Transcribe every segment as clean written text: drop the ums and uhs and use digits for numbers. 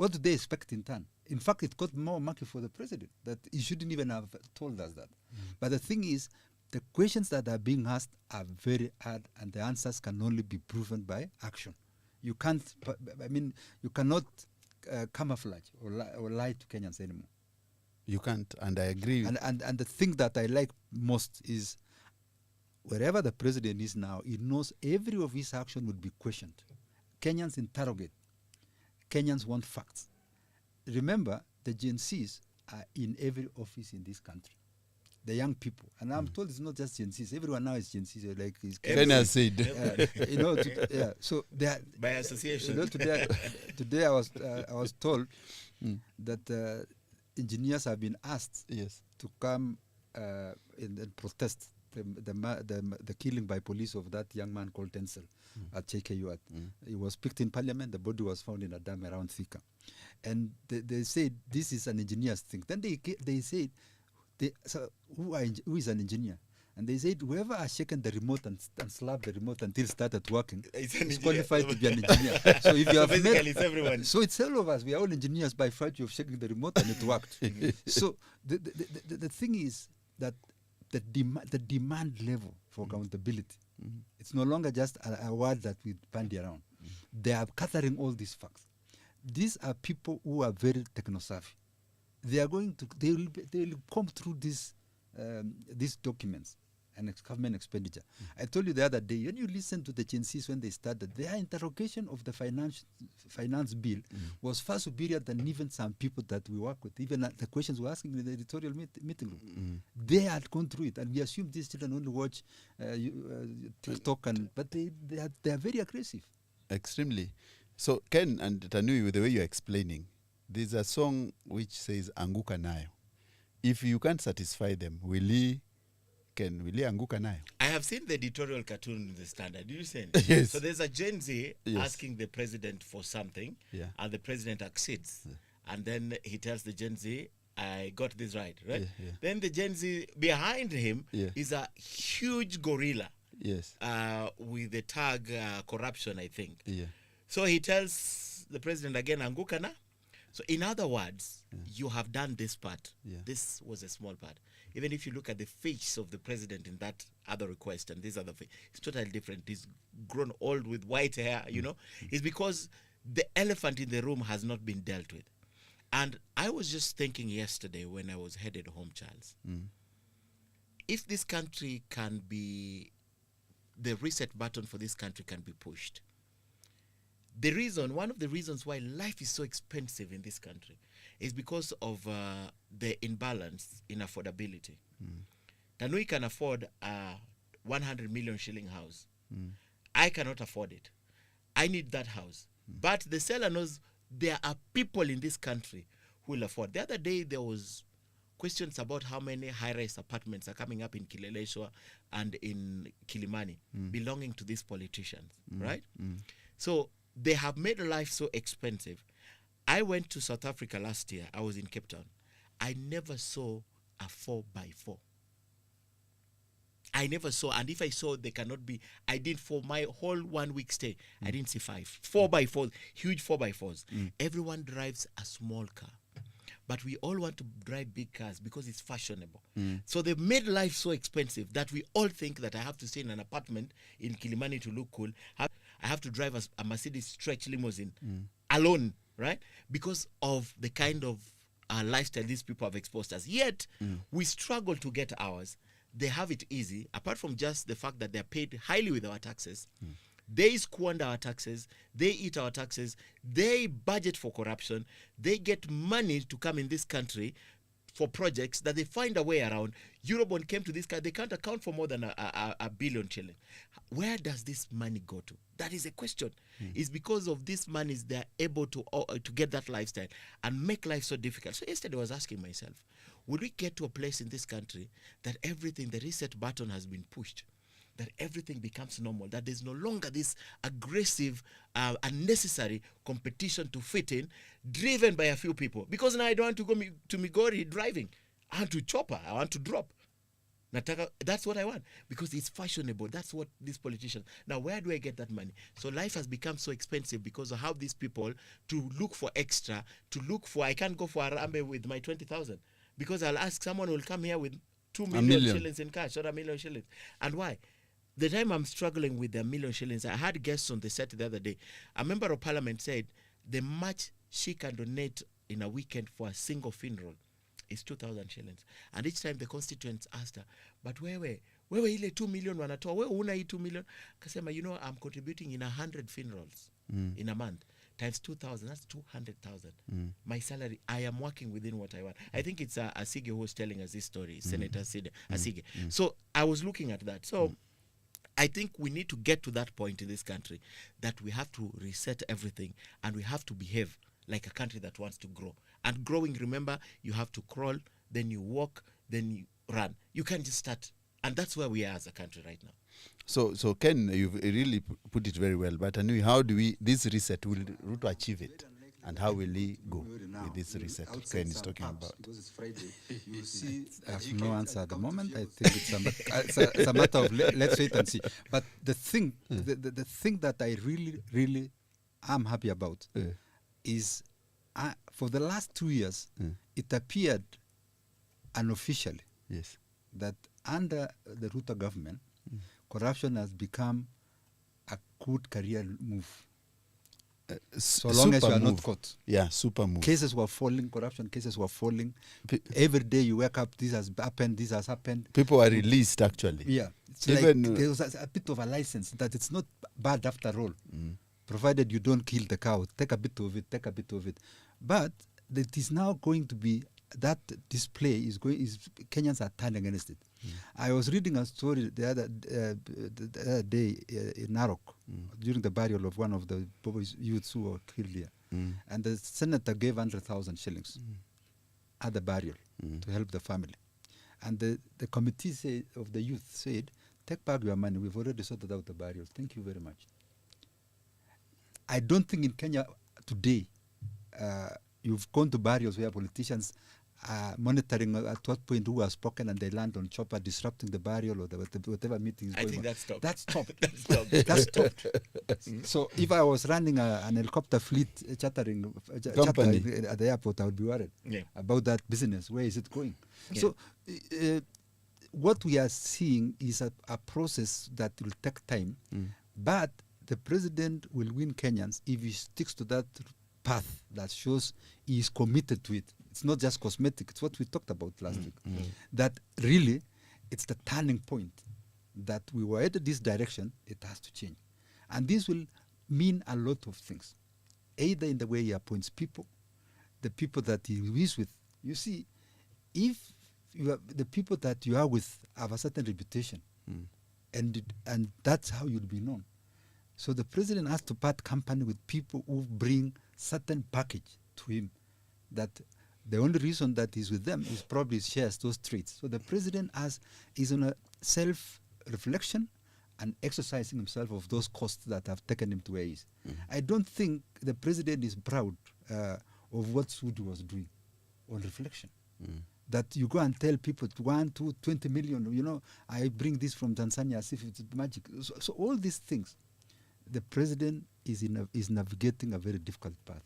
What do they expect in turn? In fact, it got more market for the president, that he shouldn't even have told us that. But the thing is, the questions that are being asked are very hard, and the answers can only be proven by action. You can't, you cannot camouflage or lie to Kenyans anymore. You can't, and I agree. And the thing that I like most is, wherever the president is now, he knows every of his action would be questioned. Kenyans interrogate. Kenyans want facts. Remember, the Gen Zs are in every office in this country. The young people. And I'm told it's not just Gen Zs. Everyone now is Gen Zs. Like Kenya said. you know, yeah. So they are, by association. You know, today I was told that engineers have been asked to come and protest the killing by police of that young man called Denzel at JKU. He was picked in parliament. The body was found in a dam around Thika. And they said this is an engineer's thing. Then they said, so who is an engineer? And they said whoever has shaken the remote and slapped the remote until it started working is qualified to be an engineer. So if you have it's everyone. So it's all of us. We are all engineers by virtue of shaking the remote and it worked. So the thing is that the demand level for accountability, it's no longer just a word that we bandy around. They are gathering all these facts. These are people who are very techno-savvy. They are going to, they will come through these documents and government expenditure. I told you the other day, when you listen to the Gen Zs when they started, their interrogation of the finance bill was far superior than even some people that we work with. Even the questions we're asking in the editorial meeting room. They had gone through it, and we assume these children only watch TikTok, but they are very aggressive. Extremely. So Ken and Tanui, with the way you're explaining, there's a song which says Anguka Nayo. If you can't satisfy them, will he anguka nayo? I have seen the editorial cartoon in the Standard. Did you see it? Yes. So there's a Gen Z asking the president for something, and the president accedes. And then he tells the Gen Z, I got this right? Then the Gen Z behind him is a huge gorilla with the tag corruption, I think. So he tells the president again, anguka na. So in other words, you have done this part. This was a small part. Even if you look at the face of the president in that other request and this other face, it's totally different. He's grown old with white hair, you know. It's because the elephant in the room has not been dealt with. And I was just thinking yesterday when I was headed home, Charles, if this country can be, the reset button for this country can be pushed. One of the reasons why life is so expensive in this country is because of the imbalance in affordability. Tanui can afford a 100 million shilling house. I cannot afford it. I need that house. But the seller knows there are people in this country who will afford. The other day there was questions about how many high-rise apartments are coming up in Kileleshwa and in Kilimani belonging to these politicians, right? So they have made life so expensive. I went to South Africa last year. I was in Cape Town. I never saw a 4x4. I never saw, and if I saw, they cannot be. I did for my whole 1 week stay. I didn't see 5. 4x4s, huge 4x4s. Everyone drives a small car. But we all want to drive big cars because it's fashionable. So they've made life so expensive that we all think that I have to stay in an apartment in Kilimani to look cool. I have to drive a Mercedes stretch limousine alone, right? Because of the kind of lifestyle these people have exposed us. Yet, we struggle to get ours. They have it easy, apart from just the fact that they're paid highly with our taxes. They squander our taxes. They eat our taxes. They budget for corruption. They get money to come in this country for projects that they find a way around. Eurobond came to this country. They can't account for more than a billion shilling. Where does this money go to? That is a question. It's because of this money they're able to get that lifestyle and make life so difficult. So yesterday I was asking myself, would we get to a place in this country that everything, the reset button has been pushed, that everything becomes normal, that there's no longer this aggressive, unnecessary competition to fit in, driven by a few people? Because now I don't want to go to Migori driving. I want to chopper. I want to drop. That's what I want, because it's fashionable. That's what these politicians. Now, where do I get that money? So life has become so expensive because of how these people to look for extra, I can't go for a rambe with my 20,000 because I'll ask someone who will come here with 2 million shillings in cash or 1 million shillings. And why? The time I'm struggling with the 1 million shillings, I had guests on the set the other day. A member of parliament said the much she can donate in a weekend for a single funeral is 2,000 shillings. And each time the constituents asked her, but wewe ile 2 million wanatoa, wewe una hii 2 million? Kasema, I'm contributing in 100 funerals in a month. Times 2,000, that's 200,000. My salary, I am working within what I want. I think it's Asige who was telling us this story, Senator Asige. So I was looking at that. So I think we need to get to that point in this country that we have to reset everything and we have to behave like a country that wants to grow. And growing, remember, you have to crawl, then you walk, then you run. You can't just start. And that's where we are as a country right now. So Ken, you've really put it very well. But Anu, how do this reset, will Ruto achieve it? And how will he go with this reset Ken is talking about? Because it's Friday, you see, I have no answer at the moment. I think it's a matter of let's wait and see. But the thing, the thing that I really am happy about is for the last 2 years, it appeared unofficially that under the Ruto government, corruption has become a good career move. So long as you are not caught. Yeah, super move. Cases were falling, corruption cases were falling. Every day you wake up, this has happened. People are released, actually. Yeah. It's like there was a bit of a license that it's not bad after all. Provided you don't kill the cow. Take a bit of it. But it is now going to be, that display Kenyans are turning against it. I was reading a story the other day in Narok during the burial of one of the boys, youths who were killed here. And the senator gave 100,000 shillings at the burial to help the family. And the committee of the youth said, take back your money. We've already sorted out the burial. Thank you very much. I don't think in Kenya today you've gone to burials where politicians monitoring at what point who has spoken and they land on chopper disrupting the burial or whatever meeting is going on. I think that's stopped. That's stopped. So if I was running an helicopter fleet chartering at the airport, I would be worried about that business. Where is it going? So what we are seeing is a process that will take time, but the president will win Kenyans if he sticks to that path that shows he is committed to it. It's not just cosmetic. It's what we talked about last week. That really, it's the turning point that we were headed this direction. It has to change. And this will mean a lot of things, either in the way he appoints people, the people that he is with. You see, if the people that you are with have a certain reputation, and that's how you'll be known. So the president has to part company with people who bring certain package to him, that the only reason that he's with them is probably shares those traits. So the president is on a self-reflection and exercising himself of those costs that have taken him to where he is. I don't think the president is proud of what Sudi was doing on reflection. That you go and tell people 1, 2, 20 million, I bring this from Tanzania as if it's magic. So all these things, the president is navigating a very difficult path.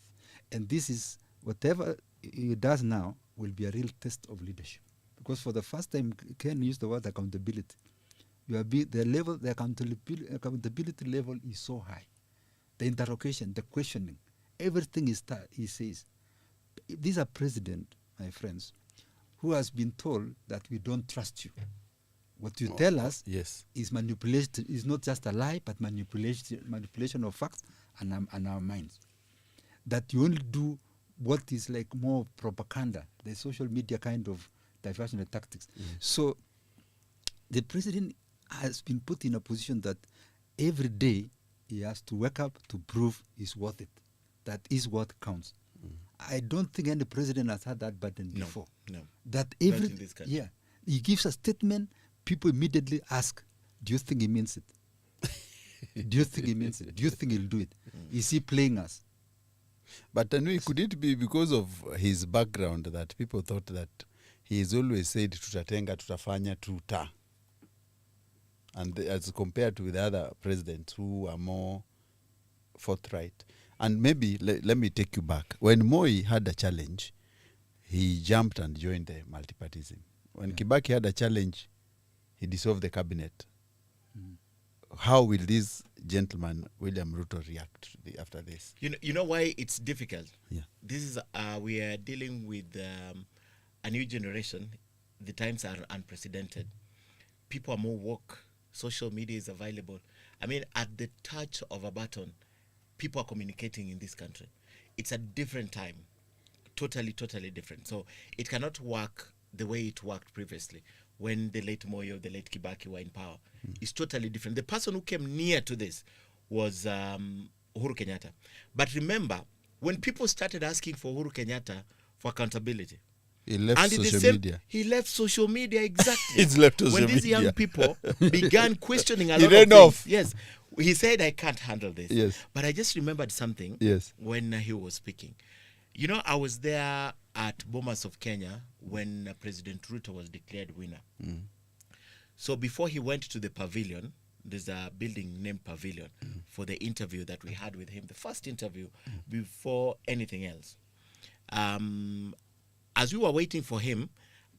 And this is, whatever he does now will be a real test of leadership. Because for the first time, Ken used the word accountability. The accountability level is so high. The interrogation, the questioning, everything he says. This is a president, my friends, who has been told that we don't trust you. What you tell us is manipulation. Is not just a lie, but manipulation of facts and our minds. That you only do what is like more propaganda, the social media kind of diversionary tactics. So the president has been put in a position that every day he has to wake up to prove he's worth it. That is what counts. I don't think any president has had that burden before. No. That Not in this country. He gives a statement, people immediately ask, do you think he means it? Do you think he means it? Do you think he'll do it? Is he playing us? But anyway, could it be because of his background that people thought that he has always said tutatenga, tutafanya, tuta. And as compared with the other presidents who are more forthright. And maybe, let me take you back. When Moi had a challenge, he jumped and joined the multipartyism. When Kibaki had a challenge, he dissolved the cabinet. How will this gentleman, William Ruto, react after this? You know why it's difficult? Yeah. This is, we are dealing with a new generation. The times are unprecedented. People are more woke. Social media is available. I mean, at the touch of a button, people are communicating in this country. It's a different time. Totally, totally different. So it cannot work the way it worked previously when the late Moyo, the late Kibaki were in power. It's totally different. The person who came near to this was Uhuru Kenyatta. But remember, when people started asking for Uhuru Kenyatta for accountability, he left and social media. He left social media, exactly. He's left social when these media. young people began questioning a He lot ran of things. off. Yes. He said, I can't handle this. Yes. But I just remembered something Yes. when he was speaking. You know, I was there at Bomas of Kenya when President Ruto was declared winner. So before he went to the pavilion, there's a building named Pavilion for the interview that we had with him, the first interview before anything else. As we were waiting for him,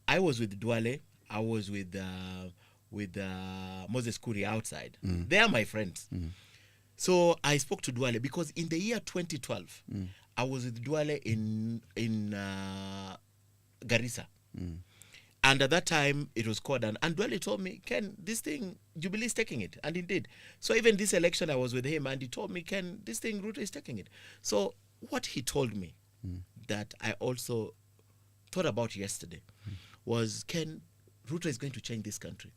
I was with Duale, I was with Moses Kuri outside. They are my friends. So I spoke to Duale because in the year 2012, I was with Duale in Garissa. And at that time, it was called, and Duale told me, Ken, this thing, Jubilee is taking it. And indeed. So even this election, I was with him, and he told me, Ken, this thing, Ruto is taking it. So what he told me that I also thought about yesterday was, Ken, Ruto is going to change this country.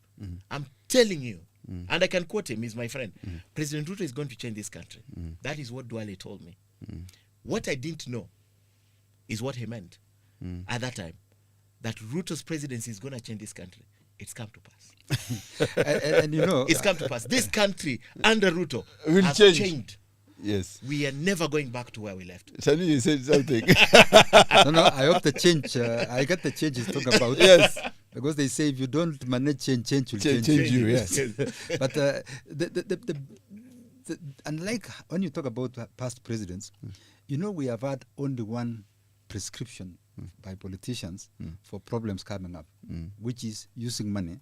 I'm telling you, and I can quote him, he's my friend. President Ruto is going to change this country. That is what Duale told me. What I didn't know is what he meant at that time, that Ruto's presidency is going to change this country. It's come to pass. and you know, it's come to pass. This country under Ruto will has change. changed. Yes. We are never going back to where we left. Sani, you said something. no, I hope the change, I get the change he's talking about. Yes. Because they say if you don't manage change, change will change you, yes. But unlike when you talk about past presidents, you know, we have had only one prescription by politicians for problems coming up, which is using money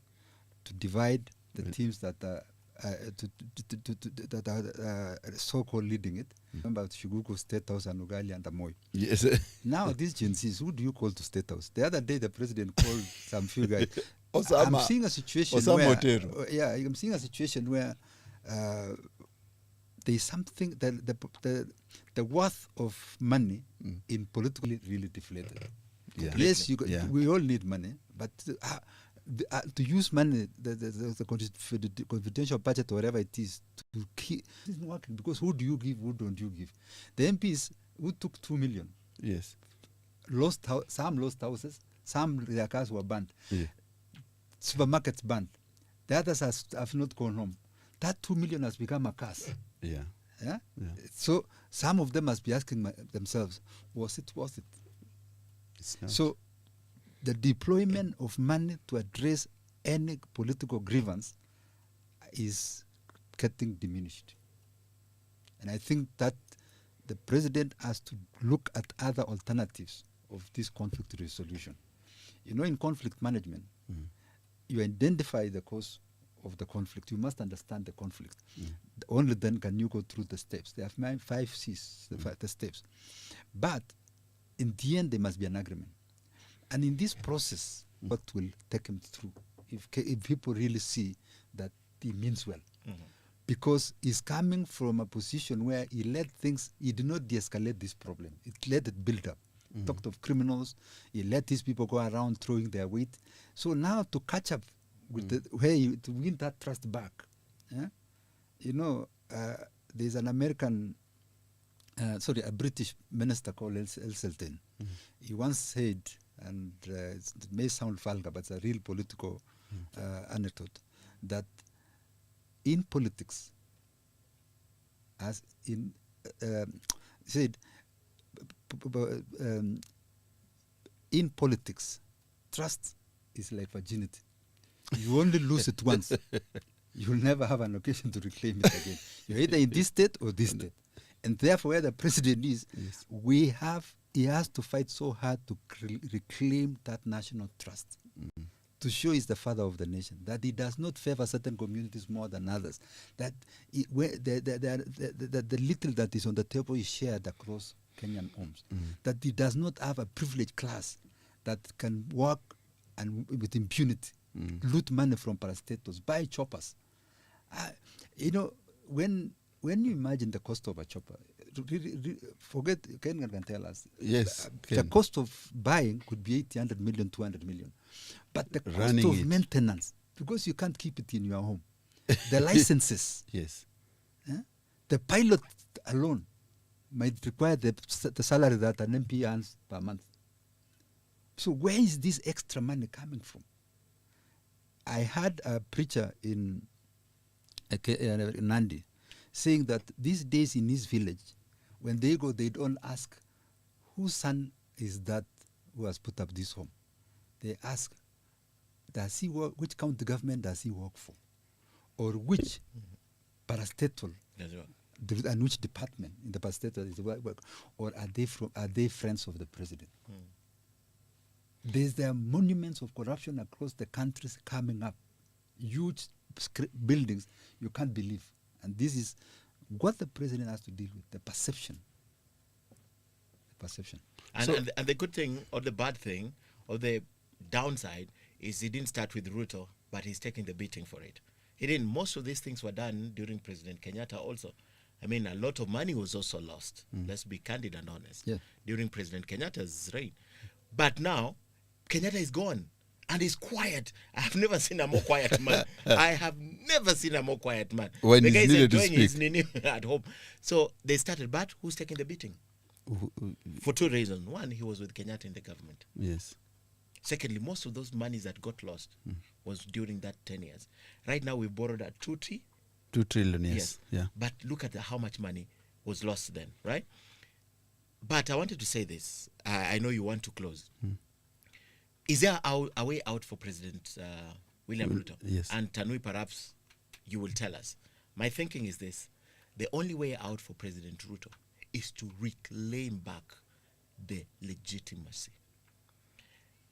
to divide the teams that are that are so-called leading it. Remember Shiguku State House and Ugali and Amoy. Yes. Now these Gen Zs, who do you call to State House? The other day the president called some few guys. Osama, I'm seeing a situation where I'm seeing a situation where there is something that the worth of money in politically really deflated. Yeah. Yes, we all need money, but to use money, the confidential budget or whatever it is, to keep, it isn't working, because who do you give, who don't you give? The MPs who took 2 million, yes, some lost houses, some their cars were banned, supermarkets banned, the others have not gone home. That 2 million has become a curse. Yeah. Yeah? So some of them must be asking themselves, was it worth it? It's not. So the deployment of money to address any political grievance is getting diminished. And I think that the president has to look at other alternatives of this conflict resolution. You know, in conflict management, you identify the cause of the conflict. You must understand the conflict. Only then can you go through the steps. There are 5 C's, the steps. But in the end, there must be an agreement. And in this process, what will take him through? If people really see that he means well. Because he's coming from a position where he let things, he did not de-escalate this problem. He let it build up. Talked of criminals, he let these people go around throwing their weight. So now to catch up with to win that trust back, you know, there's an American, a British minister called El Selten. He once said, and it may sound vulgar, but it's a real political anecdote, that in politics, as in, said, in politics, trust is like virginity. You only lose it once. You'll never have an occasion to reclaim it again. You're either in this state or this state. And therefore, where the president is, he has to fight so hard to reclaim that national trust, to show he's the father of the nation, that he does not favor certain communities more than others, that the little that is on the table is shared across Kenyan homes, that he does not have a privileged class that can work and with impunity, loot money from parastatals, buy choppers. When you imagine the cost of a chopper, forget, Kenyan can tell us. Yes. The cost of buying could be 800 million, 200 million. But the cost of maintenance, because you can't keep it in your home, the licenses, yes, the pilot alone might require the salary that an MP earns per month. So where is this extra money coming from? I had a preacher in Nandi saying that these days in his village, when they go, they don't ask, whose son is that who has put up this home? They ask, does he work, which county government does he work for? Or which parastatal and which department in the parastatal is the work? Or are they friends of the president? There are monuments of corruption across the countries coming up, huge buildings you can't believe. And this is what the president has to deal with, the perception. And the good thing, or the bad thing, or the downside, is he didn't start with Ruto, but he's taking the beating for it. He didn't. Most of these things were done during President Kenyatta also. I mean, a lot of money was also lost. Let's be candid and honest. During President Kenyatta's reign. But now, Kenyatta is gone. And he's quiet. I have never seen a more quiet man. I have never seen a more quiet man. When the guy he's is needed to enjoying his speak. nini at home. So they started, but who's taking the beating? For two reasons. One, he was with Kenyatta in the government. Yes. Secondly, most of those monies that got lost was during that 10 years. Right now, we borrowed at 2 trillion, yes. Yeah. But look at how much money was lost then, right? But I wanted to say this. I know you want to close. Is there a way out for President William Ruto? Yes. And Tanui, perhaps you will tell us. My thinking is this. The only way out for President Ruto is to reclaim back the legitimacy.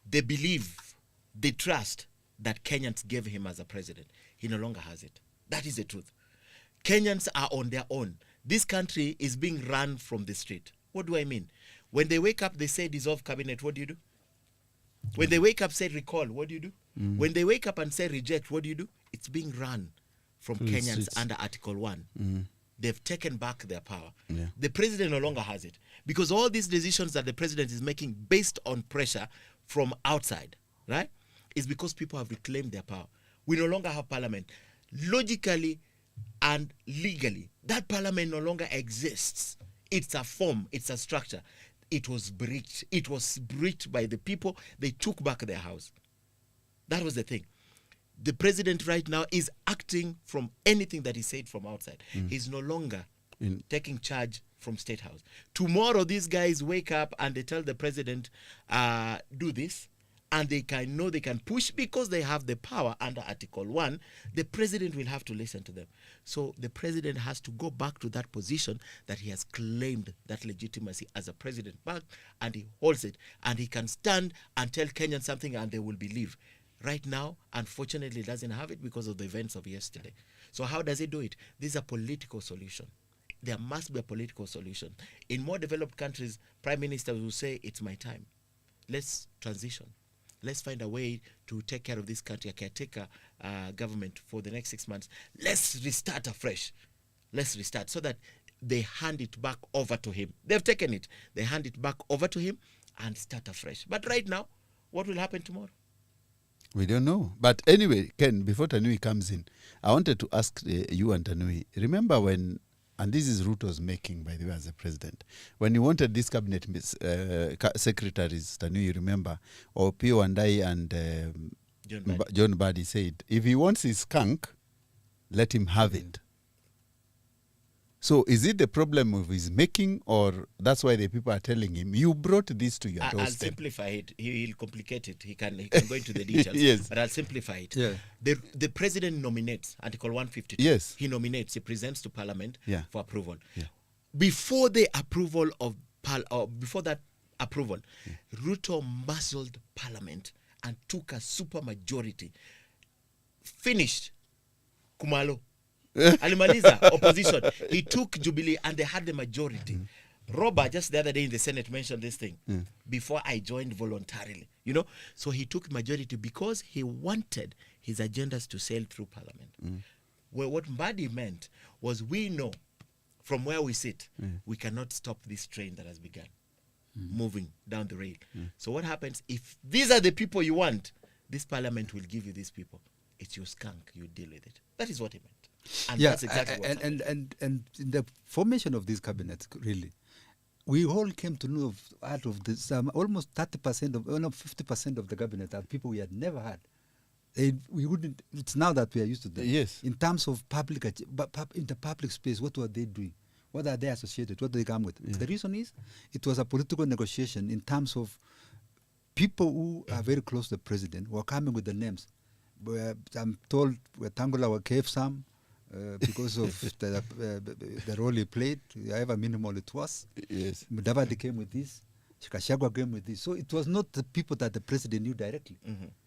They believe, they trust that Kenyans gave him as a president. He no longer has it. That is the truth. Kenyans are on their own. This country is being run from the street. What do I mean? When they wake up, they say dissolve cabinet. What do you do? When they wake up, say recall. What do you do? When they wake up and say reject, what do you do? It's being run from Kenyans under Article 1. They've taken back their power. The president no longer has it. Because all these decisions that the president is making based on pressure from outside, right, is because people have reclaimed their power. We no longer have parliament. Logically and legally, that parliament no longer exists. It's a form, it's a structure. It was breached. It was breached by the people. They took back their house. That was the thing. The president right now is acting from anything that he said from outside. He's no longer taking charge from State House. Tomorrow, these guys wake up and they tell the president, do this, and they can push because they have the power under Article 1. The president will have to listen to them. So the president has to go back to that position that he has claimed that legitimacy as a president back, and he holds it, and he can stand and tell Kenyans something and they will believe. Right now, unfortunately, he doesn't have it because of the events of yesterday. So how does he do it? This is a political solution. There must be a political solution. In more developed countries, prime ministers will say, it's my time. Let's transition. Let's find a way to take care of this country, a caretaker government for the next 6 months. Let's restart afresh. Let's restart so that they hand it back over to him. They've taken it. They hand it back over to him and start afresh. But right now, what will happen tomorrow? We don't know. But anyway, Ken, before Tanui comes in, I wanted to ask you and Tanui, remember when, and this is Ruto's making, by the way, as a president, when he wanted these cabinet secretaries, Tanui, remember, or Pio Wandai and John Badi said, if he wants his skunk, let him have it. So is it the problem of his making, or that's why the people are telling him, you brought this to your I'll doorstep? simplify it. He'll complicate it. He can go into the details. Yes. But I'll simplify it. Yeah. The president nominates Article 152. Yes. He nominates. He presents to Parliament Yeah. for approval. Yeah. Before the approval of before that approval, Ruto muscled Parliament and took a super majority. Finished. Kumalo. Alimaliza opposition. He took Jubilee and they had the majority. Robert just the other day in the Senate mentioned this thing before I joined voluntarily. You know, so he took majority because he wanted his agendas to sail through Parliament. Well, what Mbadi meant was we know from where we sit, we cannot stop this train that has begun moving down the rail. So what happens if these are the people you want? This Parliament will give you these people. It's your skunk. You deal with it. That is what he meant. And Yeah, that's exactly what and in the formation of this cabinet, really, we all came to know out of this almost 30% of, 50% of the cabinet are people we had never had. We wouldn't. It's now that we are used to them. Yes. In terms of public, in the public space, what were they doing? What are they associated? What do they come with? The reason is it was a political negotiation in terms of people who are very close to the president were coming with the names. I'm told Tangula gave some because of the role he played, however minimal it was. Yes. Mudavadi came with this. Shikashagwa came with this. So it was not the people that the president knew directly.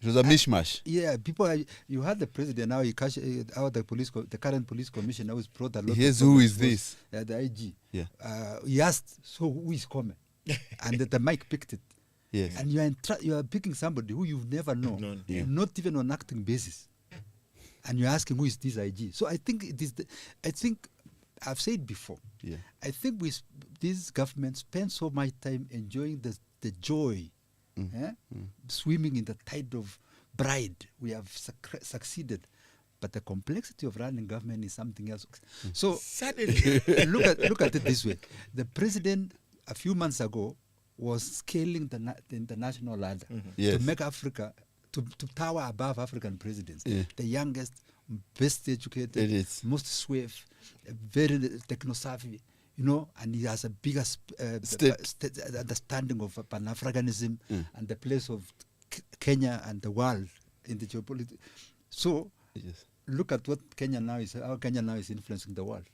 It was a mishmash. Yeah, people. You had the president now. The current police commissioner who's brought a lot. Yes, of who is problems, this? the IG. Yeah. He asked, so who is coming? And the mic picked it. Yes. And you are picking somebody who you've never known, Yeah. not even on acting basis, and you're asking who is this IG. So I think it is. I think I've said before. Yeah. I think this government spends so much time enjoying the joy, swimming in the tide of pride. We have succeeded, but the complexity of running government is something else. So Suddenly. look at it this way: the president a few months ago was scaling the international ladder Yes. to make Africa to tower above African presidents. Yeah. The youngest, best educated, It is. most swift, very techno-savvy, and he has a bigger understanding of Pan-Africanism and the place of Kenya and the world in the geopolitics. So Yes. look at what Kenya now is, how Kenya now is influencing the world.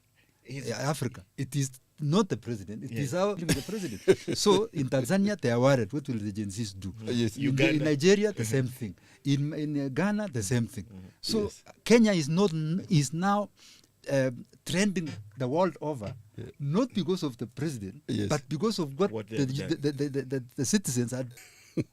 Africa. It is not the president. It is our the president. So in Tanzania, they are worried. What will the Gen Zs do? Yes. In Nigeria, the same thing. In Ghana, the same thing. So Kenya is now trending the world over, not because of the president, but because of what the citizens are.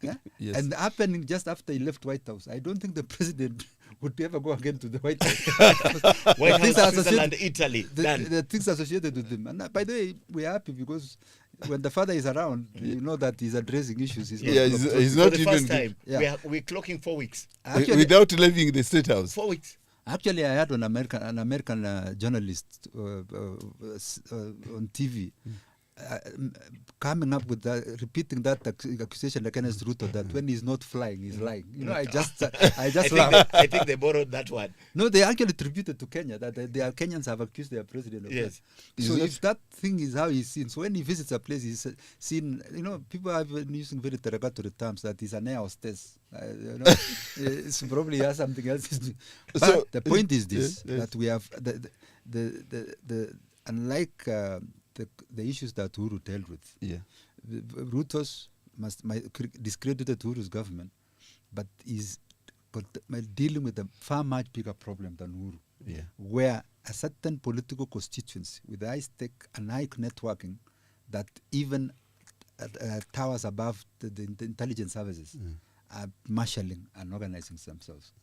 Yeah? Yes. And happening just after he left White House. I don't think the president would ever go again to the White House. White House, Switzerland, Italy. The things associated with him. And by the way, we're happy because when the father is around, you know that he's addressing issues. He's For not the even first time, Yeah. we're clocking 4 weeks. Actually, without leaving the state house. 4 weeks. Actually, I had an American journalist on TV coming up with that, repeating that accusation against Ruto that when he's not flying, he's lying. I just laughed. I think they borrowed that one. No, they actually attributed to Kenya that their Kenyans have accused their president of Yes. that. So if that thing is how he's seen, so when he visits a place, he's seen, people have been using very derogatory terms that he's an air hostess. It's probably has something else. But So, the point is this, yes. that we have, unlike the issues that Uhuru dealt with, Ruto's discredited Uhuru's government, but is dealing with a far much bigger problem than Uhuru, where a certain political constituency with high stake and high networking that even towers above the intelligence services are marshalling and organizing themselves.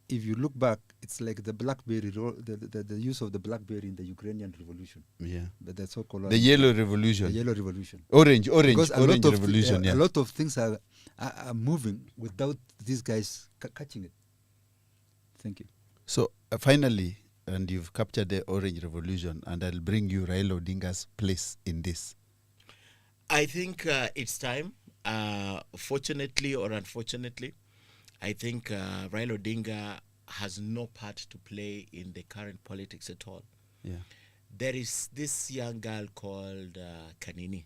If you look back, it's like the BlackBerry, the use of the BlackBerry in the Ukrainian revolution. Yeah. The so-called The Yellow Revolution. The Yellow Revolution. Orange Because Revolution. a lot of things are moving without these guys catching it. Thank you. So finally, and you've captured the Orange Revolution, and I'll bring you Raila Odinga's place in this. I think it's time. Fortunately or unfortunately, I think Raila Odinga has no part to play in the current politics at all. Yeah. There is this young girl called Kanini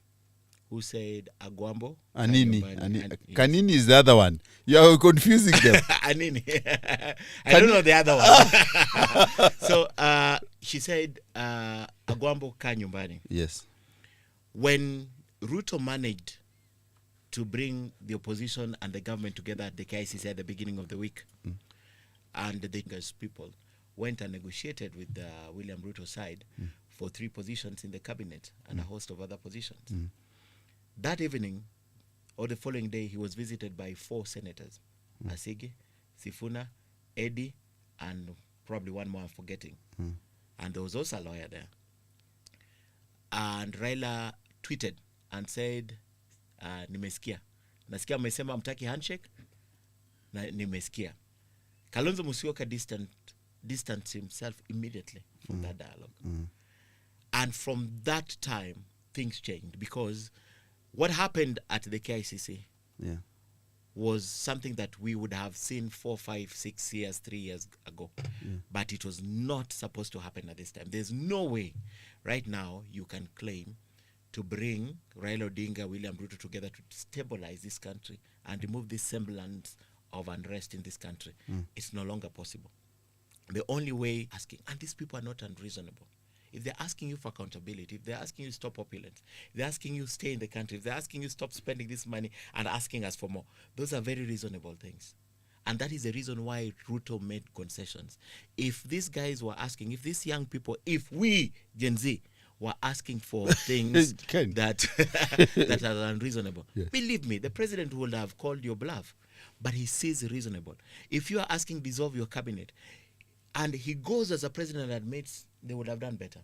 who said Agwambo. Anini. Kanyumbani, Kanini is the other one. You are confusing them. Anini. I don't know the other one. So she said Agwambo Kanyumbani. Yes. When Ruto managed to bring the opposition and the government together at the KICC at the beginning of the week, and the people went and negotiated with the William Ruto side for 3 positions in the cabinet and a host of other positions. That evening, or the following day, he was visited by 4 senators, Asigi, Sifuna, Eddie, and probably one more I'm forgetting. And there was also a lawyer there. And Raila tweeted and said, nimesikia. Nasikia mmesema mtaki handshake? Na nimesikia. Kalonzo Musyoka distanced himself immediately from that dialogue. And from that time, things changed, because what happened at the KICC was something that we would have seen 4, 5, 6 years, 3 years ago. But it was not supposed to happen at this time. There's no way right now you can claim to bring Raila Odinga, William Ruto together to stabilize this country and remove this semblance of unrest in this country. It's no longer possible. The only way asking, and these people are not unreasonable. If they're asking you for accountability, if they're asking you to stop opulence, if they're asking you to stay in the country, if they're asking you to stop spending this money and asking us for more, those are very reasonable things. And that is the reason why Ruto made concessions. If these guys were asking, if these young people, if we, Gen Z, were asking for things that are unreasonable, believe me, the president would have called your bluff. But he sees reasonable. If you are asking dissolve your cabinet, and he goes as a president and admits they would have done better,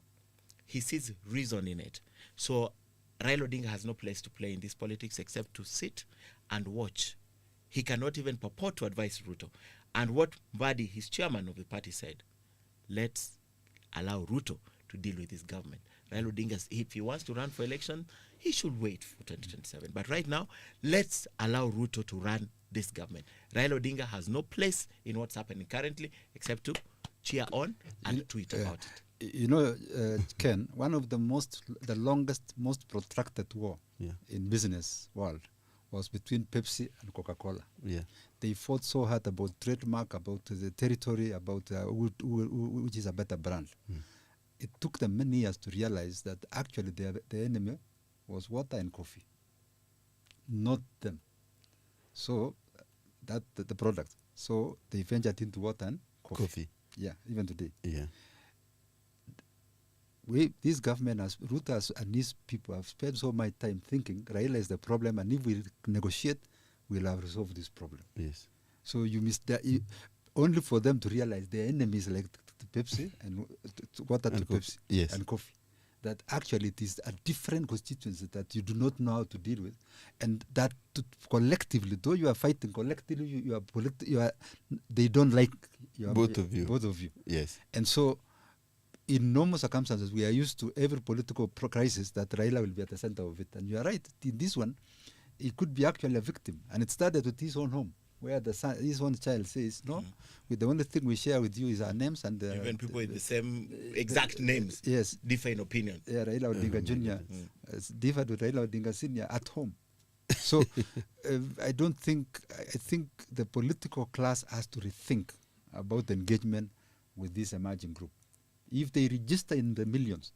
he sees reason in it. So Raila Odinga has no place to play in this politics except to sit and watch. He cannot even purport to advise Ruto. And what Mbadi, his chairman of the party, said, let's allow Ruto to deal with his government. Raila Odinga, if he wants to run for election, he should wait for 2027. But right now, let's allow Ruto to run this government. Raila Odinga has no place in what's happening currently except to cheer on and tweet about it. You know, Ken, one of the longest, most protracted war in business world was between Pepsi and Coca-Cola. They fought so hard about trademark, about the territory, about which is a better brand. It took them many years to realize that actually the enemy was water and coffee, not them. So that the product. So they ventured into water and coffee. Yeah, even today. This government, Ruto and his people have spent so much time thinking Raila is the problem, and if we negotiate, we'll have resolved this problem. So you missed that. Only for them to realize their enemies like Pepsi and water to Pepsi and coffee. That actually it is a different constituency that you do not know how to deal with, and that collectively, though you are fighting collectively, they don't like both of you. And so, in normal circumstances, we are used to every political crisis that Raila will be at the center of it. And you are right. In this one, he could be actually a victim, and it started with his own home, where his own child says, "No, the only thing we share with you is our names." And even people with the same exact names, differ in opinion. Yeah, Raila Odinga Jr. Differed with Raila Odinga Sr. at home. So I think the political class has to rethink about the engagement with this emerging group. If they register in the millions,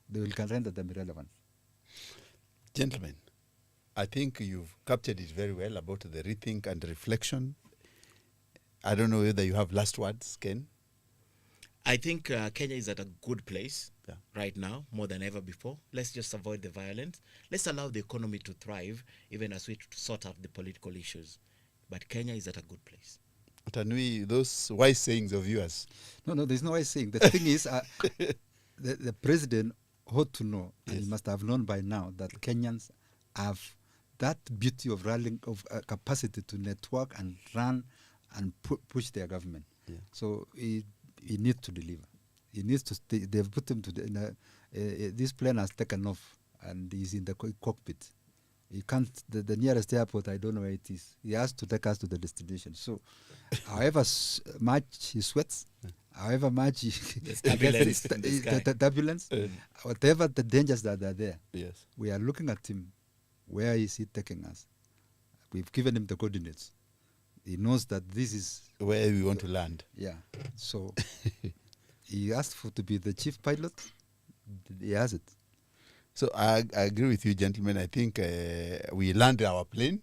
they can render them irrelevant. Gentlemen, I think you've captured it very well about the rethink and reflection. I don't know whether you have last words, Ken. I think Kenya is at a good place right now, more than ever before. Let's just avoid the violence. Let's allow the economy to thrive, even as we sort out the political issues. But Kenya is at a good place. Tanui, those wise sayings of yours. No, there's no wise saying. The thing is, the president ought to know, and he must have known by now, that Kenyans have that beauty of rallying, of capacity to network and run and push their government. So he needs to deliver. He needs to stay. They've put him to this plane has taken off and he's in the cockpit. He can't. The nearest airport, I don't know where it is. He has to take us to the destination. So, however much he sweats, however much turbulence in the sky. the turbulence, whatever the dangers that are there, Yes. we are looking at him. Where is he taking us? We've given him the coordinates. He knows that this is Where we want to land. yeah. So he asked for to be the chief pilot. He has it. So I agree with you, gentlemen. I think we landed our plane,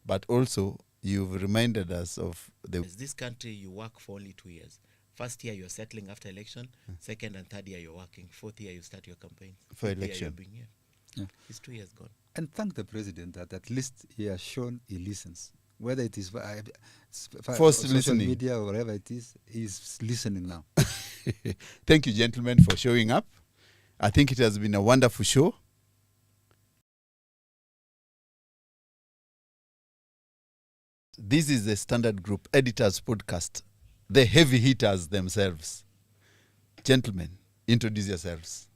but also you've reminded us of the... As this country, you work for only 2 years. First year, you're settling after election. Second and third year, you're working. Fourth year, you start your campaign. For Fifth year, election. you're being here. Yeah. It's 2 years gone. And thank the president that at least he has shown he listens. Whether it is Forced social listening. media or whatever it is, he's listening now. Thank you, gentlemen, for showing up. I think it has been a wonderful show. This is the Standard Group Editors Podcast, the heavy hitters themselves. Gentlemen, introduce yourselves.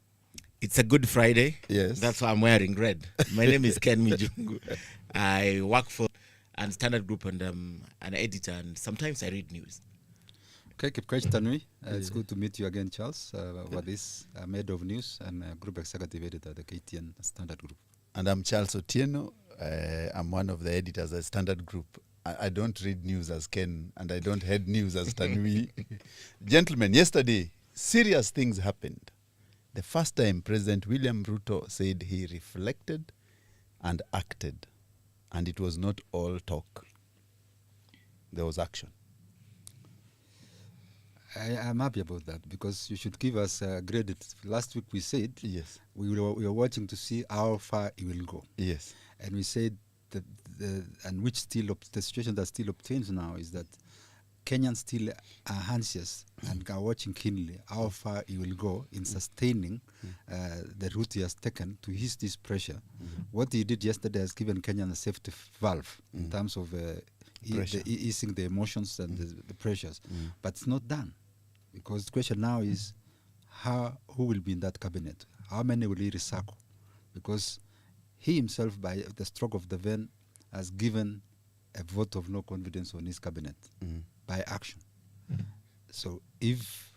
It's a Good Friday. Yes. That's why I'm wearing red. My name is Ken Mijungu. I work for and Standard Group, and an editor, and sometimes I read news. Okay, Kipkech Tanui. It's good to meet you again, Charles. What is Head of News and Group Executive Editor at the KTN Standard Group. And I'm Charles Otieno. I'm one of the editors at Standard Group. I don't read news as Ken, and I don't head news as Tanui. Gentlemen, yesterday, serious things happened. The first time President William Ruto said he reflected and acted, and it was not all talk. There was action. I'm happy about that because you should give us credit. Last week we said Yes. we were watching to see how far it will go. Yes. And we said that the situation that still obtains now is that Kenyans still are anxious and are watching keenly how far he will go in sustaining the route he has taken to ease this pressure. What he did yesterday has given Kenyans a safety valve in terms of easing the emotions and the pressures. But it's not done because the question now is who will be in that cabinet? How many will he recycle? Because he himself, by the stroke of the pen, has given a vote of no confidence on his cabinet by action. So if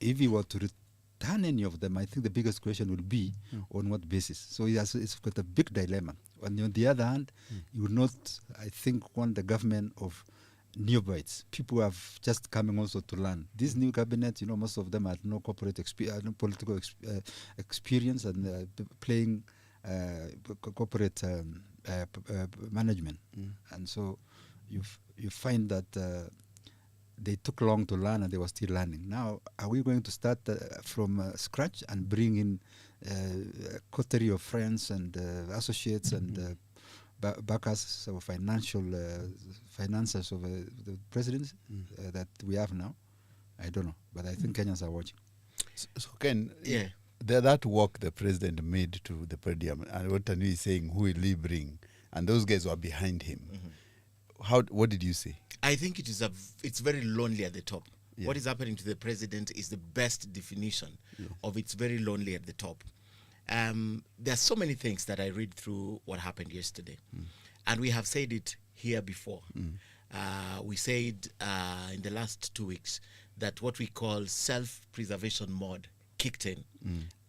he were to return any of them, I think the biggest question will be on what basis. So it's got a big dilemma. And on the other hand, you would not, I think, want the government of neophytes, people who have just coming also to learn. This new cabinet, most of them had no corporate no political experience and playing corporate management. And so you find that they took long to learn and they were still learning. Now, are we going to start from scratch and bring in a coterie of friends and associates and backers, so financiers of the presidency that we have now? I don't know, but I think Kenyans are watching. So Ken, Yeah. that walk the president made to the podium, and what Tanu is saying, who will he bring? And those guys were behind him. What did you say? I think it's very lonely at the top. Yeah. What is happening to the president is the best definition of it's very lonely at the top. There are so many things that I read through what happened yesterday. And we have said it here before. We said in the last 2 weeks that what we call self-preservation mode kicked in,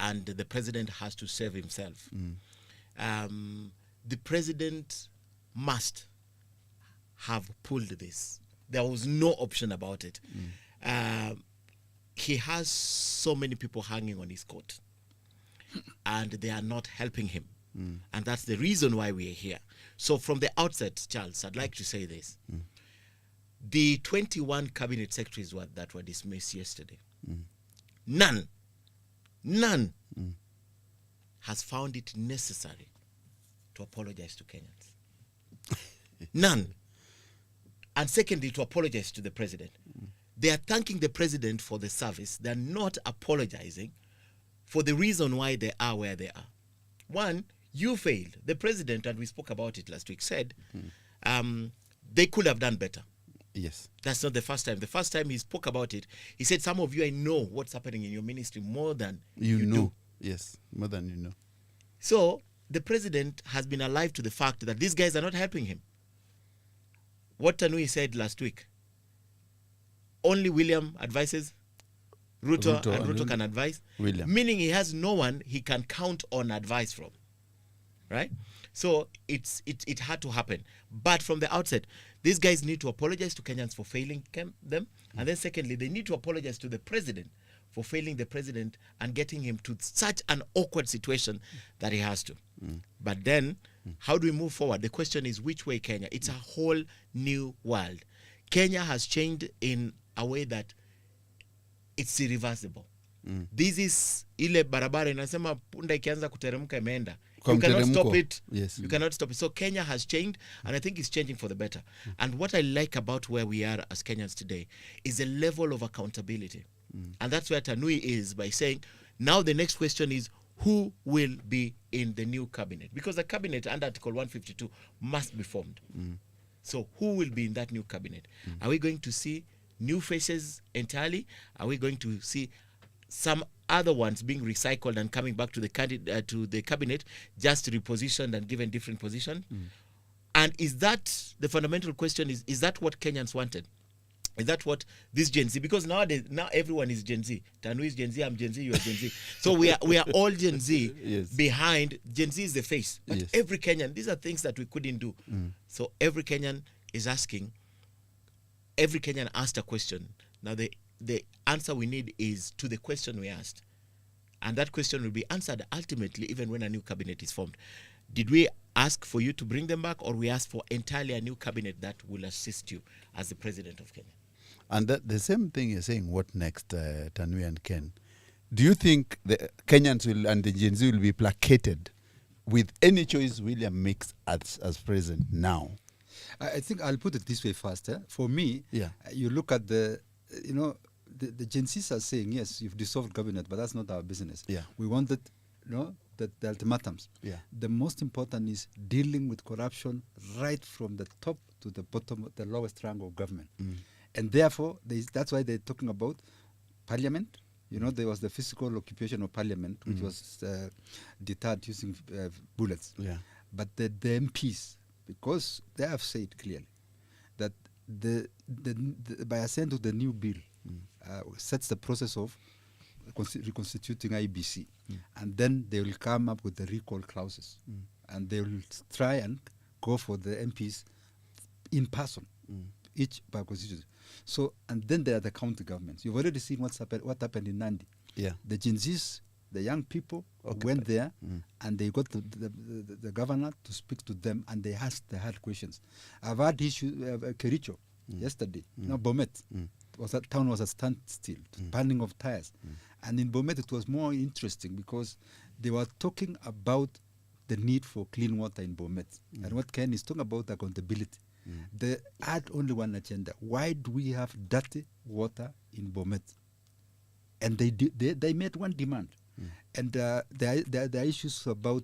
and the president has to save himself. The president must have pulled this. There was no option about it. He has so many people hanging on his coat, and they are not helping him. And that's the reason why we are here. So from the outset, Charles, I'd like to say this. The 21 cabinet secretaries that were dismissed yesterday, none has found it necessary to apologize to Kenyans. None. And secondly, to apologize to the president. They are thanking the president for the service. They're not apologizing for the reason why they are where they are. One, you failed. The president, and we spoke about it last week, said they could have done better. Yes. That's not the first time. The first time he spoke about it, he said, some of you, I know what's happening in your ministry more than you know. do. Yes, more than you know. So the president has been alive to the fact that these guys are not helping him. What Tanui said last week, only William advises Ruto, Ruto and Ruto and can advise. William. Meaning he has no one he can count on advice from. Right? So it had to happen. But from the outset, these guys need to apologize to Kenyans for failing them. And then secondly, they need to apologize to the president for failing the president and getting him to such an awkward situation that he has to. But then, how do we move forward? The question is, which way Kenya? It's a whole new world. Kenya has changed in a way that it's irreversible. This is ile barabara inasema punda ikianza kuteremka imeenda. You cannot stop it. Yes. You cannot stop it. So Kenya has changed, and I think it's changing for the better. And what I like about where we are as Kenyans today is a level of accountability. And that's where Tanui is, by saying, now the next question is, who will be in the new cabinet? Because the cabinet under Article 152 must be formed. So who will be in that new cabinet? Are we going to see new faces entirely? Are we going to see some other ones being recycled and coming back to the cabinet, just repositioned and given different position? And is that the fundamental question? Is that what Kenyans wanted? Is that what this Gen Z? Because nowadays, now everyone is Gen Z. Tanu is Gen Z, I'm Gen Z, you are Gen Z. So we are all Gen Z. Yes. Behind. Gen Z is the face. But Yes. every Kenyan, these are things that we couldn't do. So every Kenyan is asking, every Kenyan asked a question. Now the answer we need is to the question we asked. And that question will be answered ultimately even when a new cabinet is formed. Did we ask for you to bring them back, or we asked for entirely a new cabinet that will assist you as the president of Kenya? And that, the same thing you're saying, what next, Tanui and Ken? Do you think the Kenyans will and the Gen Z will be placated with any choice William makes as president now? I think I'll put it this way first. For me, Yeah. You look at the Gen Zs are saying, yes, you've dissolved cabinet, but that's not our business. Yeah. We wanted, the ultimatums. Yeah. The most important is dealing with corruption right from the top to the bottom, the lowest rank of government. And therefore, that's why they're talking about parliament. There was the physical occupation of parliament, which was deterred using bullets. Yeah. But the MPs, because they have said clearly that by assent to the new bill sets the process of reconstituting IBC, and then they will come up with the recall clauses, and they will try and go for the MPs in person, each by constituency. So, and then there are the county governments. You've already seen what happened in Nandi. Yeah. The Gen Zs, the young people went there, and they got the governor to speak to them, and they asked the hard questions. I've had issues, Kericho, yesterday. Bomet, that town was a standstill, burning of tires. And in Bomet, it was more interesting because they were talking about the need for clean water in Bomet. And what Ken is talking about, accountability. They had only one agenda. Why do we have dirty water in Bomet? And they made one demand. And there are issues about,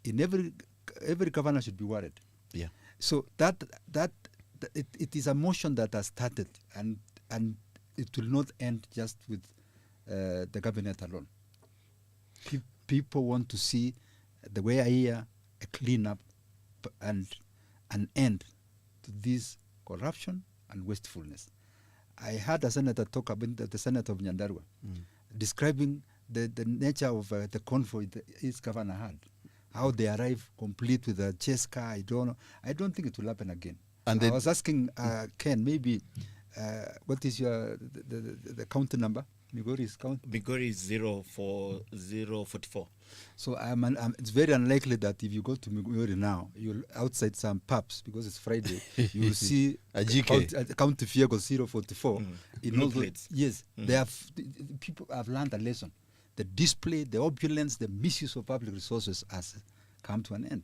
in every governor should be worried. Yeah. So it is a motion that has started, and it will not end just with the cabinet alone. People want to see, the way I hear, a cleanup and an end to this corruption and wastefulness. I heard a senator talk about the Senate of Nyandarua, describing the nature of the convoy his governor had, how they arrive complete with a chase car. I don't think it will happen again. And I was asking Ken, maybe what is the county number? Migori's count? Migori is 04044. So it's very unlikely that if you go to Migori now, you'll outside some pubs, because it's Friday, you'll see a county vehicle 044. In all plates. Yes, people have learned a lesson. The display, the opulence, the misuse of public resources has come to an end.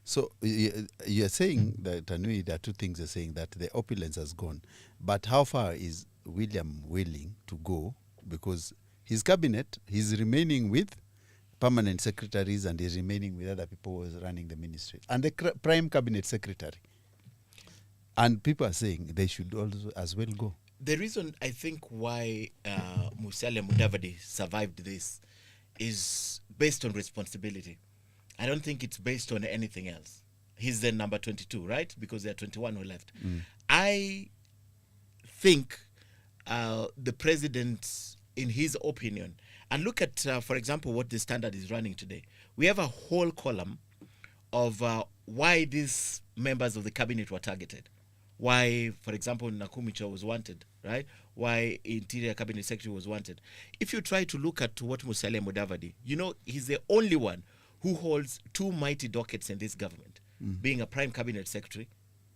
So you're saying that, Tanui, there are two things you're saying, that the opulence has gone. But how far is William willing to go? Because his cabinet, he's remaining with permanent secretaries, and he's remaining with other people who are running the ministry. And the prime cabinet secretary. And people are saying they should also as well go. The reason I think why Musalia Mudavadi survived this is based on responsibility. I don't think it's based on anything else. He's the number 22, right? Because there are 21 who left. I think the president, in his opinion, and look at, for example, what the Standard is running today. We have a whole column of why these members of the cabinet were targeted. Why, for example, Nakumicha was wanted, right? Why Interior Cabinet Secretary was wanted. If you try to look at what Musalia Mudavadi, you know, he's the only one who holds two mighty dockets in this government, being a Prime Cabinet Secretary.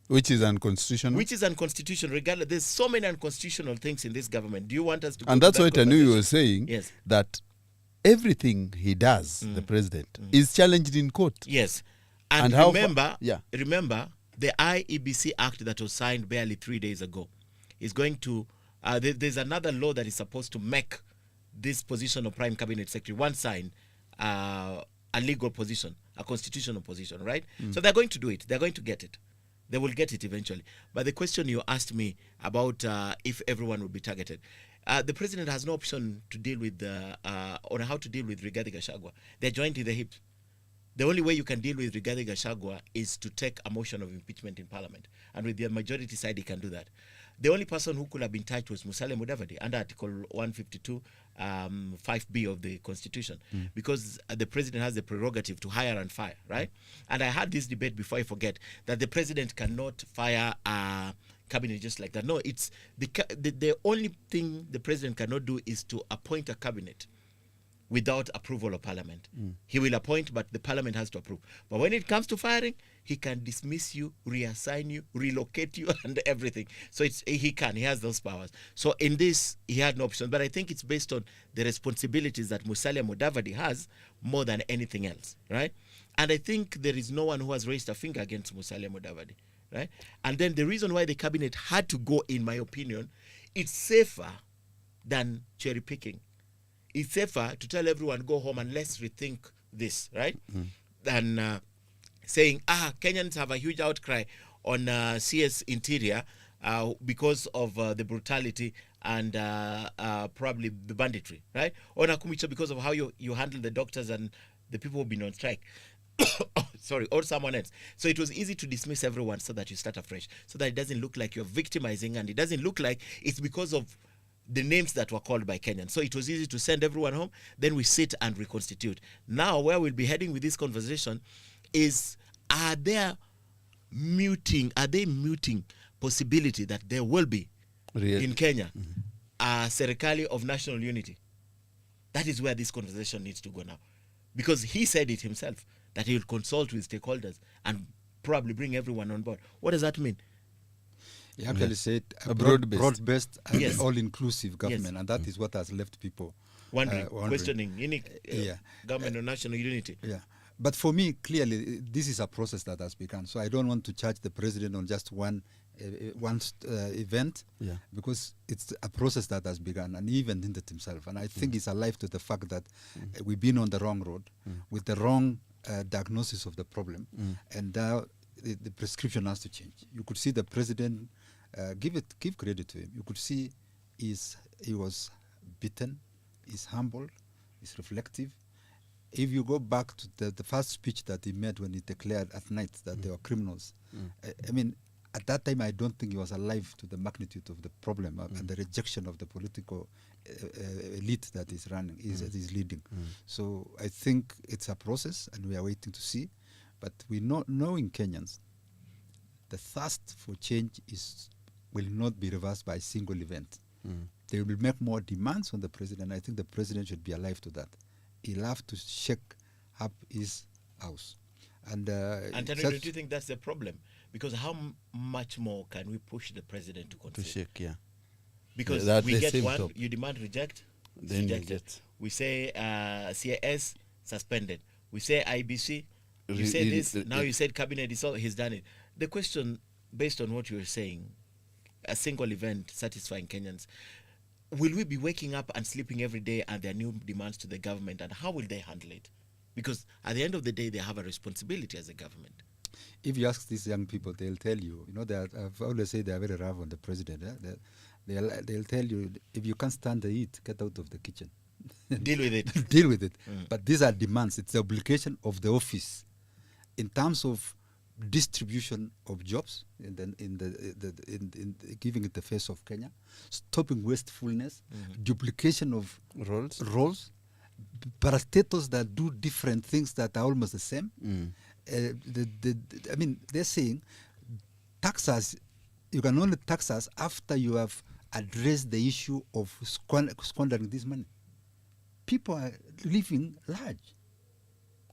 Which is unconstitutional. Which is unconstitutional, regardless. There's so many unconstitutional things in this government. Do you want us to go And to that's that what Tanui conversation? was saying, Yes. that everything he does, the president, is challenged in court. Yes. And And, how remember, yeah. remember, the IEBC Act that was signed barely 3 days ago is going to, there's another law that is supposed to make this position of Prime Cabinet Secretary, once signed, a legal position, a constitutional position, right? So they're going to do it. They're going to get it. They will get it eventually. But the question you asked me about if everyone will be targeted, the president has no option to deal with, on how to deal with Rigathi Gachagua. They're joined in the hip. The only way you can deal with Rigathi Gachagua is to take a motion of impeachment in parliament. And with the majority side, he can do that. The only person who could have been touched was Musalia Mudavadi under Article 152, 5B of the Constitution, because the president has the prerogative to hire and fire, right? And I had this debate before I forget, that the president cannot fire a cabinet just like that. No, it's the only thing the president cannot do is to appoint a cabinet without approval of parliament. He will appoint, but the parliament has to approve. But when it comes to firing, he can dismiss you, reassign you, relocate you, and everything. So he has those powers. So in this, he had no option. But I think it's based on the responsibilities that Musalia Mudavadi has more than anything else, right? And I think there is no one who has raised a finger against Musalia Mudavadi, right? And then the reason why the cabinet had to go, in my opinion, it's safer than cherry picking. It's safer to tell everyone, go home and let's rethink this, right? Than saying, Kenyans have a huge outcry on CS Interior because of the brutality and probably the banditry, right? Or Nakumicha because of how you handle the doctors and the people who've been on strike. Sorry, or someone else. So it was easy to dismiss everyone so that you start afresh, so that it doesn't look like you're victimizing and it doesn't look like it's because of the names that were called by Kenyans. So it was easy to send everyone home, then we sit and reconstitute. Now, where we'll be heading with this conversation is, are they muting possibility that there will be in Kenya a serikali of national unity? That is where this conversation needs to go now. Because he said it himself, that he will consult with stakeholders and probably bring everyone on board. What does that mean? He actually said a broad-based. broad-based and Yes. all-inclusive government, Yes. and that is what has left people Wondering, questioning, Yeah. government of national unity. Yeah. But for me, clearly, this is a process that has begun. So I don't want to charge the president on just one event, because it's a process that has begun, and he even hinted himself. And I think he's alive to the fact that we've been on the wrong road with the wrong diagnosis of the problem, and now the prescription has to change. You could see the president, give credit to him. You could see he was beaten, he's humble, he's reflective. If you go back to the first speech that he made when he declared at night that they were criminals, I mean, at that time, I don't think he was alive to the magnitude of the problem and the rejection of the political elite that is running, is leading. So I think it's a process, and we are waiting to see. But we knowing Kenyans, the thirst for change will not be reversed by a single event. They will make more demands on the president. I think the president should be alive to that. He'll have to shake up his house. And don't you think that's the problem? Because how much more can we push the president to concede? To shake, yeah. Because That's we the get same one, top. you demand reject, it's Then you rejected. get- We say CAS suspended. We say IBC. You Re- say re- this. re- Now you said cabinet is all. He's done it. The question, based on what you were saying, a single event satisfying Kenyans. Will we be waking up and sleeping every day and there are new demands to the government, and how will they handle it? Because at the end of the day, they have a responsibility as a government. if you ask these young people, they'll tell you, I've always said they are very rough on the president. They'll tell you, if you can't stand the heat, get out of the kitchen. Deal with it. Deal with it. But these are demands. It's the obligation of the office in terms of distribution of jobs in giving it the face of Kenya, stopping wastefulness, duplication of roles, parastatals that do different things that are almost the same. I mean, they're saying tax us. You can only tax us after you have addressed the issue of squandering this money. People are living large.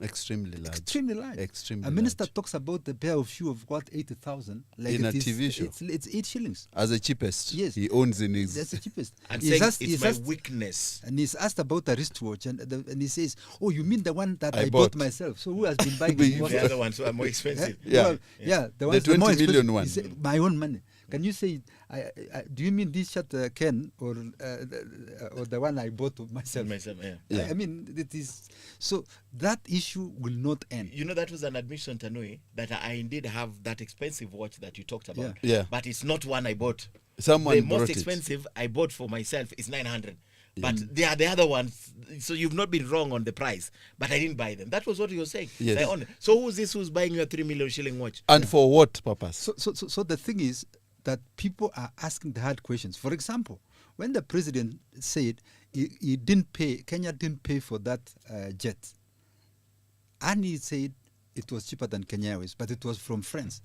Extremely large. Extremely large. Extremely A minister large. talks about the pair of shoe of what, 80,000. Like In it a is, TV show. It's 8 shillings. As the cheapest. Yes. He owns in his. That's the cheapest. And He's saying asked- it's he's my asked- weakness. And he's asked about a wristwatch, and he says, "Oh, you mean the one that I I bought bought. myself? So who has been buying The it? Most The of- other ones are more expensive. Yeah. Well, yeah, the ones 20 more million expensive. one. He said, my own money. Can you say, do you mean this shirt, Ken, or the one I bought myself? Yeah. Yeah. I mean, it is so that issue will not end. You know, that was an admission, Tanui, that I indeed have that expensive watch that you talked about. Yeah. But it's not one I bought. Someone The brought most it. expensive I bought for myself is 900. But they are the other ones. So you've not been wrong on the price. But I didn't buy them. That was what you were saying. Yes. Say, so who's this who's buying you a 3 million shilling watch? And for what purpose? So the thing is that people are asking the hard questions. For example, when the president said he didn't pay, Kenya didn't pay for that jet, and he said it was cheaper than Kenya Airways, but it was from France.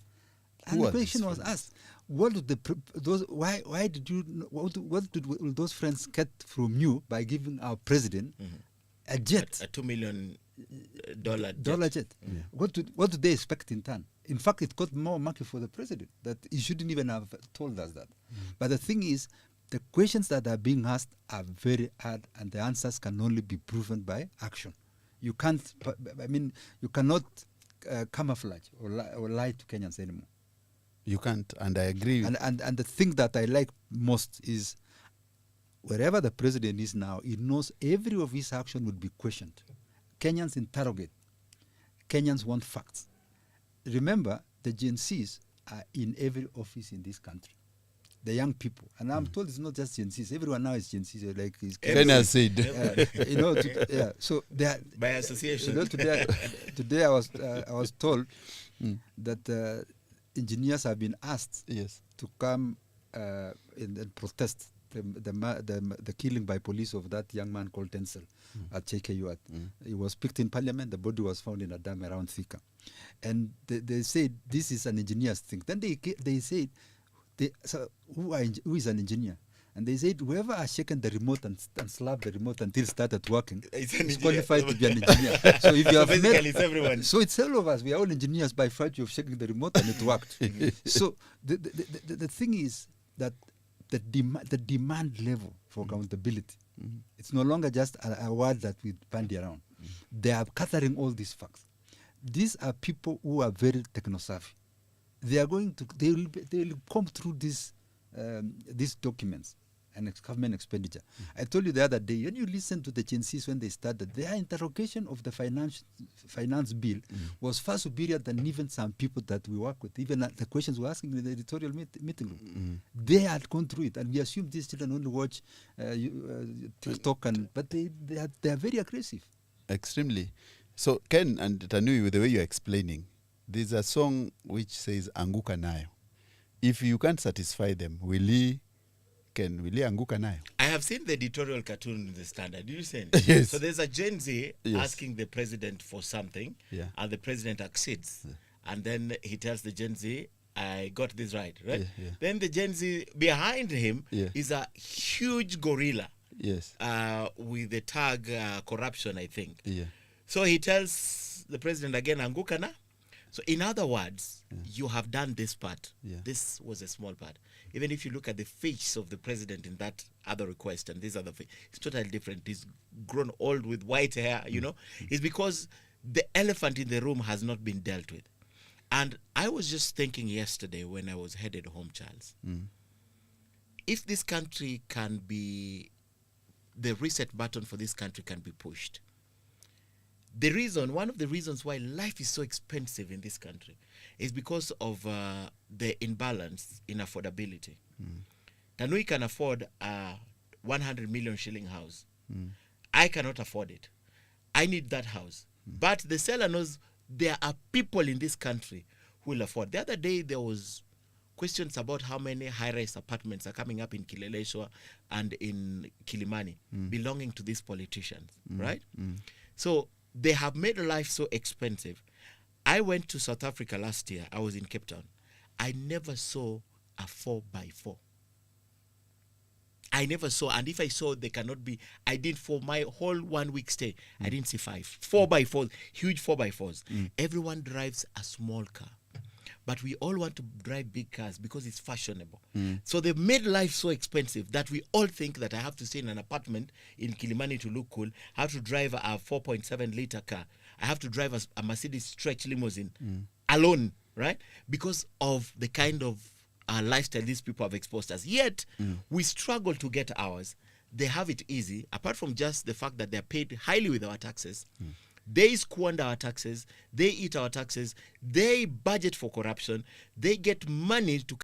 And Who the are these question was friends? asked, what did why did you what did those friends get from you by giving our president a jet? A $2 million Dollar jet. What do they expect in turn? In fact, it got more money for the president. That he shouldn't even have told us that. But the thing is, the questions that are being asked are very hard, and the answers can only be proven by action. You can't. I mean, you cannot camouflage or lie to Kenyans anymore. You can't, and I agree. And the thing that I like most is wherever the president is now, he knows every of his action would be questioned. Kenyans interrogate. Kenyans want facts. Remember, the Gen Zs are in every office in this country. The young people. And I'm told it's not just Gen Zs. Everyone now is Gen Zs. Like Kenya said. you know, yeah. So they are, By association. you know, today I was told that engineers have been asked Yes. to come and protest the killing by police of that young man called Tencel at JKU. He was picked in parliament. The body was found in a dam around Thika. And they said this is an engineer's thing. Then they said, so who is an engineer? And they said whoever has shaken the remote and slapped the remote until it started working is qualified to be an engineer. So if you have basically it's everyone. So it's all of us. We are all engineers by virtue of shaking the remote and it worked. So the thing is that the demand level for accountability, it's no longer just a word that we bandy around. They are gathering all these facts. These are people who are very techno-savvy. They are going to, they will come through these documents and government expenditure. I told you the other day, when you listen to the Gen Zs when they started, their interrogation of the finance bill was far superior than even some people that we work with. Even the questions we're asking in the editorial meeting room. They had gone through it, and we assume these children only watch TikTok, but they are very aggressive. Extremely. So Ken and Tanui, with the way you're explaining, there's a song which says Anguka Nayo. If you can't satisfy them, will he anguka nayo? I have seen the editorial cartoon in the Standard. Did you see it? Yes. So there's a Gen Z Yes. asking the president for something, Yeah. and the president accedes. And then he tells the Gen Z, I got this right? Yeah. Then the Gen Z behind him Yeah. is a huge gorilla Yes. with the tag corruption, I think. Yeah. So he tells the president again, Anguka na. So in other words, you have done this part. Yeah. This was a small part. Even if you look at the face of the president in that other request and this other face, it's totally different. He's grown old with white hair, you know. It's because the elephant in the room has not been dealt with. And I was just thinking yesterday when I was headed home, Charles, if this country can be, the reset button for this country can be pushed. One of the reasons why life is so expensive in this country is because of the imbalance in affordability. Tanui can afford a 100 million shilling house. I cannot afford it. I need that house. But the seller knows there are people in this country who will afford. The other day, there was questions about how many high-rise apartments are coming up in Kileleshwa and in Kilimani belonging to these politicians, right? So they have made life so expensive. I went to South Africa last year. I was in Cape Town. I never saw a 4x4. I never saw, and if I saw, they cannot be. I did for my whole 1 week stay. I didn't see 5 4x4s, huge 4x4s. Everyone drives a small car, but we all want to drive big cars because it's fashionable. So they've made life so expensive that we all think that I have to stay in an apartment in Kilimani to look cool. I have to drive a 4.7 liter car. I have to drive a Mercedes stretch limousine alone, right? Because of the kind of lifestyle these people have exposed us. Yet, we struggle to get ours. They have it easy, apart from just the fact that they're paid highly with our taxes. They squander our taxes. They eat our taxes. They budget for corruption. They get money to